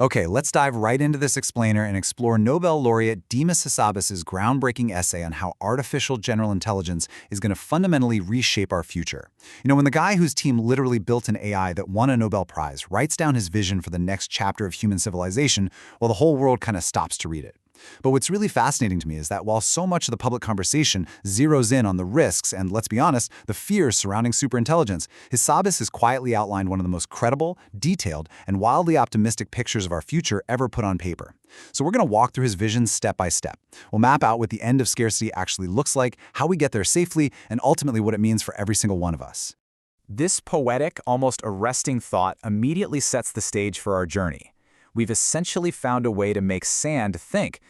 Okay, let's dive right into this explainer and explore Nobel laureate Demis Hassabis' groundbreaking essay on how artificial general intelligence is going to fundamentally reshape our future. When the guy whose team literally built an AI that won a Nobel Prize writes down his vision for the next chapter of human civilization, well, the whole world kind of stops to read it. But what's really fascinating to me is that while so much of the public conversation zeroes in on the risks and, let's be honest, the fears surrounding superintelligence, Hassabis has quietly outlined one of the most credible, detailed, and wildly optimistic pictures of our future ever put on paper. So we're going to walk through his vision step by step. We'll map out what the end of scarcity actually looks like, how we get there safely, and ultimately what it means for every single one of us. This poetic, almost arresting thought immediately sets the stage for our journey. We've essentially found a way to make sand think.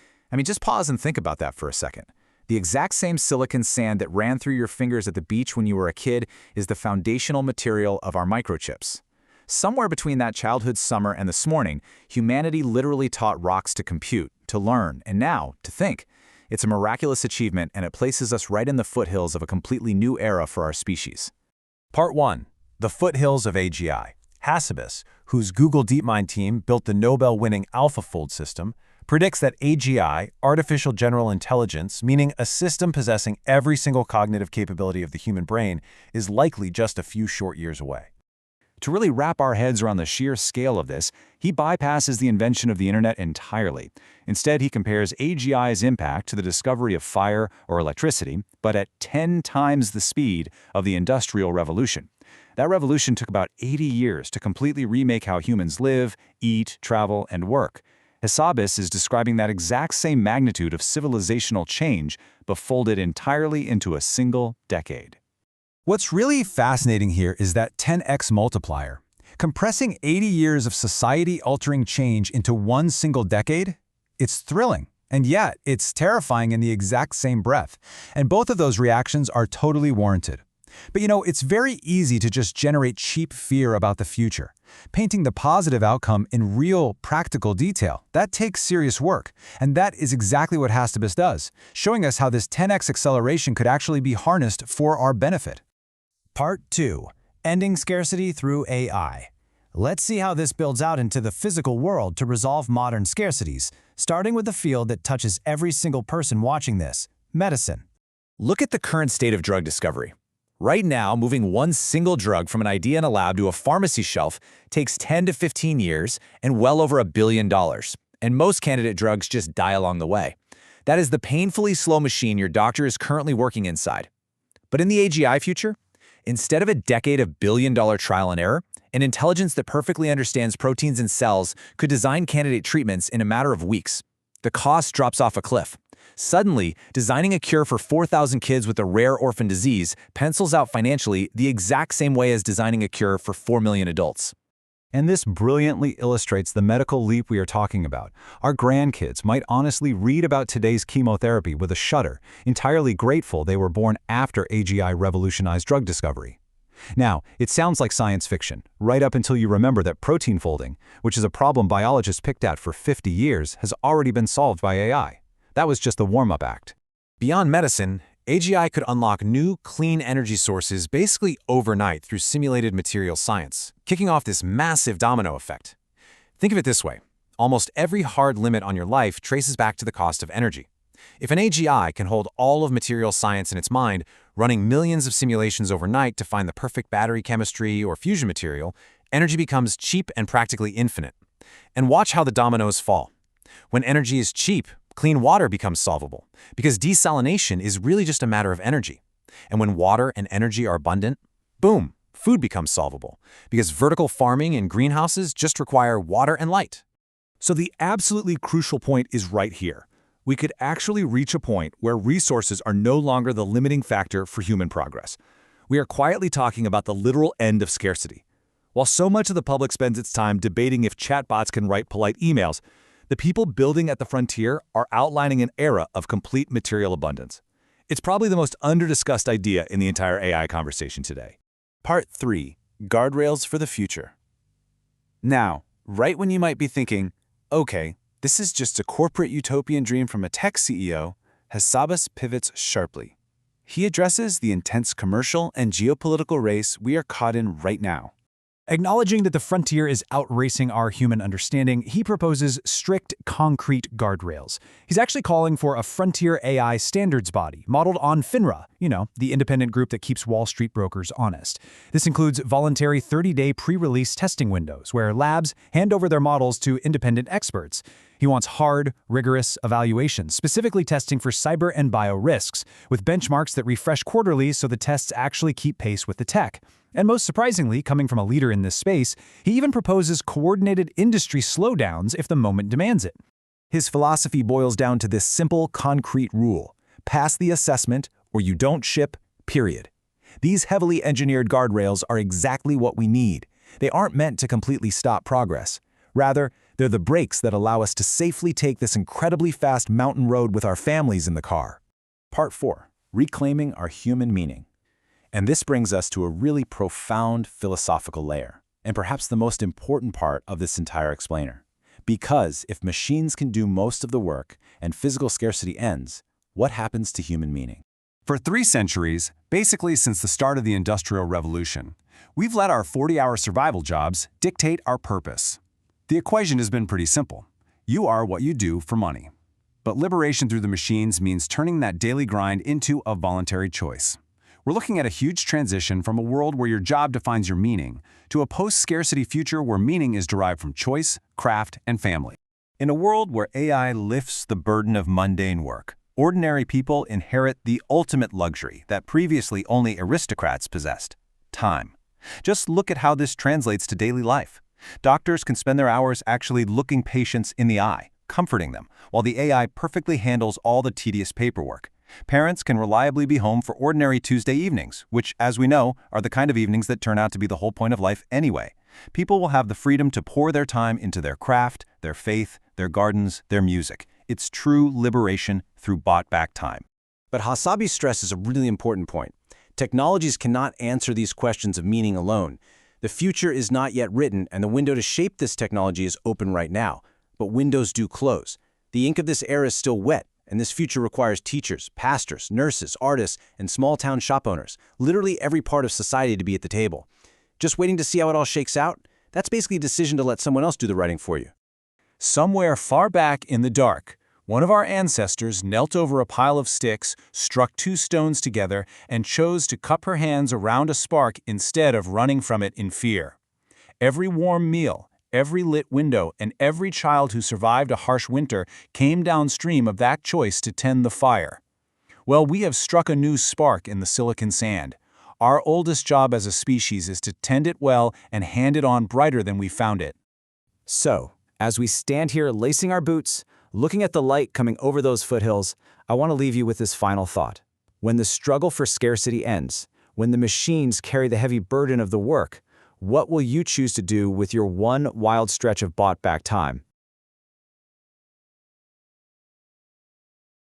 Just pause and think about that for a second. The exact same silicon sand that ran through your fingers at the beach when you were a kid is the foundational material of our microchips. Somewhere between that childhood summer and this morning, humanity literally taught rocks to compute, to learn, and now to think. It's a miraculous achievement, and it places us right in the foothills of a completely new era for our species. Part 1. The foothills of AGI. Hassabis, whose Google DeepMind team built the Nobel-winning AlphaFold system, predicts that AGI, artificial general intelligence, meaning a system possessing every single cognitive capability of the human brain, is likely just a few short years away. To really wrap our heads around the sheer scale of this, he bypasses the invention of the internet entirely. Instead, he compares AGI's impact to the discovery of fire or electricity, but at 10 times the speed of the Industrial Revolution. That revolution took about 80 years to completely remake how humans live, eat, travel, and work. Hassabis is describing that exact same magnitude of civilizational change, but folded entirely into a single decade. What's really fascinating here is that 10x multiplier. Compressing 80 years of society-altering change into one single decade? It's thrilling, and yet it's terrifying in the exact same breath. And both of those reactions are totally warranted. But it's very easy to just generate cheap fear about the future. Painting the positive outcome in real, practical detail, that takes serious work. And that is exactly what Hassabis does, showing us how this 10x acceleration could actually be harnessed for our benefit. Part 2. Ending scarcity through AI. Let's see how this builds out into the physical world to resolve modern scarcities, starting with the field that touches every single person watching this: medicine. Look at the current state of drug discovery. Right now, moving one single drug from an idea in a lab to a pharmacy shelf takes 10 to 15 years and well over $1 billion. And most candidate drugs just die along the way. That is the painfully slow machine your doctor is currently working inside. But in the AGI future, instead of a decade of billion-dollar trial and error, an intelligence that perfectly understands proteins in cells could design candidate treatments in a matter of weeks. The cost drops off a cliff. Suddenly, designing a cure for 4,000 kids with a rare orphan disease pencils out financially the exact same way as designing a cure for 4 million adults. And this brilliantly illustrates the medical leap we are talking about. Our grandkids might honestly read about today's chemotherapy with a shudder, entirely grateful they were born after AGI revolutionized drug discovery. Now, it sounds like science fiction, right up until you remember that protein folding, which is a problem biologists picked at for 50 years, has already been solved by AI. That was just the warm-up act. Beyond medicine, AGI could unlock new, clean energy sources basically overnight through simulated material science, kicking off this massive domino effect. Think of it this way. Almost every hard limit on your life traces back to the cost of energy. If an AGI can hold all of material science in its mind, running millions of simulations overnight to find the perfect battery chemistry or fusion material, energy becomes cheap and practically infinite. And watch how the dominoes fall. When energy is cheap, clean water becomes solvable, because desalination is really just a matter of energy. And when water and energy are abundant, boom, food becomes solvable, because vertical farming and greenhouses just require water and light. So the absolutely crucial point is right here. We could actually reach a point where resources are no longer the limiting factor for human progress. We are quietly talking about the literal end of scarcity. While so much of the public spends its time debating if chatbots can write polite emails, the people building at the frontier are outlining an era of complete material abundance. It's probably the most under-discussed idea in the entire AI conversation today. Part 3. Guardrails for the future. Now, right when you might be thinking, okay, this is just a corporate utopian dream from a tech CEO, Hassabis pivots sharply. He addresses the intense commercial and geopolitical race we are caught in right now. Acknowledging that the frontier is outracing our human understanding, he proposes strict, concrete guardrails. He's actually calling for a frontier AI standards body, modeled on FINRA, the independent group that keeps Wall Street brokers honest. This includes voluntary 30-day pre-release testing windows, where labs hand over their models to independent experts. He wants hard, rigorous evaluations, specifically testing for cyber and bio risks, with benchmarks that refresh quarterly so the tests actually keep pace with the tech. And most surprisingly, coming from a leader in this space, he even proposes coordinated industry slowdowns if the moment demands it. His philosophy boils down to this simple, concrete rule: pass the assessment or you don't ship, period. These heavily engineered guardrails are exactly what we need. They aren't meant to completely stop progress. Rather, they're the brakes that allow us to safely take this incredibly fast mountain road with our families in the car. Part 4. Reclaiming our human meaning. And this brings us to a really profound philosophical layer, and perhaps the most important part of this entire explainer. Because if machines can do most of the work and physical scarcity ends, what happens to human meaning? For 3 centuries, basically since the start of the Industrial Revolution, we've let our 40-hour survival jobs dictate our purpose. The equation has been pretty simple. You are what you do for money. But liberation through the machines means turning that daily grind into a voluntary choice. We're looking at a huge transition from a world where your job defines your meaning to a post-scarcity future where meaning is derived from choice, craft, and family. In a world where AI lifts the burden of mundane work, ordinary people inherit the ultimate luxury that previously only aristocrats possessed: time. Just look at how this translates to daily life. Doctors can spend their hours actually looking patients in the eye, comforting them, while the AI perfectly handles all the tedious paperwork. Parents can reliably be home for ordinary Tuesday evenings, which, as we know, are the kind of evenings that turn out to be the whole point of life anyway. People will have the freedom to pour their time into their craft, their faith, their gardens, their music. It's true liberation through bought-back time. But Hassabis stresses a really important point. Technologies cannot answer these questions of meaning alone. The future is not yet written, and the window to shape this technology is open right now. But windows do close. The ink of this era is still wet, and this future requires teachers, pastors, nurses, artists, and small-town shop owners, literally every part of society to be at the table. Just waiting to see how it all shakes out? That's basically a decision to let someone else do the writing for you. Somewhere far back in the dark, one of our ancestors knelt over a pile of sticks, struck 2 stones together, and chose to cup her hands around a spark instead of running from it in fear. Every warm meal, every lit window, and every child who survived a harsh winter came downstream of that choice to tend the fire. Well, we have struck a new spark in the silicon sand. Our oldest job as a species is to tend it well and hand it on brighter than we found it. So, as we stand here lacing our boots, looking at the light coming over those foothills, I want to leave you with this final thought. When the struggle for scarcity ends, when the machines carry the heavy burden of the work, what will you choose to do with your one wild stretch of bought-back time?